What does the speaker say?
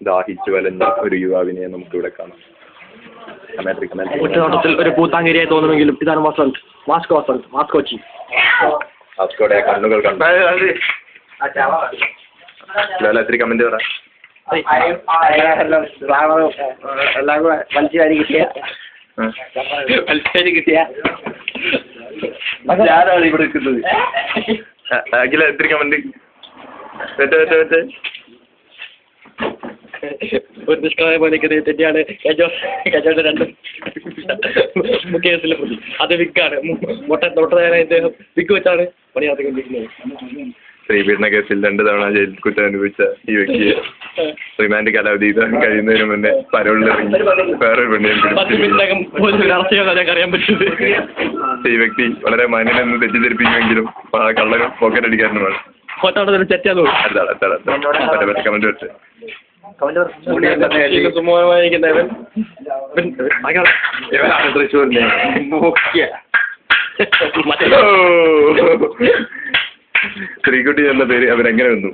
ദാഹിച്ചു വലഞ്ഞ ഒരു യുവാവിനെ നമുക്കിവിടെ കാണാം. ഒറ്റനോട്ടത്തിൽ ഒരു പൂത്താങ്കരിയായി തോന്നുമെങ്കിലും ഇതാണ് വസന്ത്. മാസ്കോ വസന്ത്, മാസ്കോച്ചി. മാസ്കോയുടെ കണ്ണുകൾ കണ്ടു. ഇത്തിരി കമന്റ് പറ. എല്ലാം കൂടെ വലിച്ചു കിട്ടിയ ഞാനാണ് ഇവിടെ നിൽക്കുന്നത്. അഖില ഇത്തിരി കമന്റ്. ഒരു നിഷ്കളായ പോലെ തെറ്റിയാണ് കജോന്റെ രണ്ട് കേസിലെ പ്രതി. അത് വിക്കാണ്. തൊട്ടതായ ഇദ്ദേഹം വിക്ക് വെച്ചാണ് പണി നടത്തിക്കൊണ്ടിരിക്കുന്നത്. സ്ത്രീപീഡന കേസിൽ 2 തവണ ജയിൽ കുറ്റം അനുഭവിച്ച ഈ വ്യക്തിയെ റിമാൻഡ് കാലാവധി കഴിയുന്നതിന് മുന്നേ പരോളിലിറങ്ങി വേറൊരു പെണ്ണിനെ അറിയാൻ പറ്റുന്നത്. ഈ വ്യക്തി വളരെ മാന്യനെന്ന് തെറ്റിദ്ധരിപ്പിക്കുമെങ്കിലും കള്ളനും പോക്കറ്റടിക്കാരനുമാണ്. കമന്റ് വെച്ച് തൃശ്ശൂരിനെ ശ്രീകുട്ടി എന്ന പേര് അവരെങ്ങനെ വന്നു?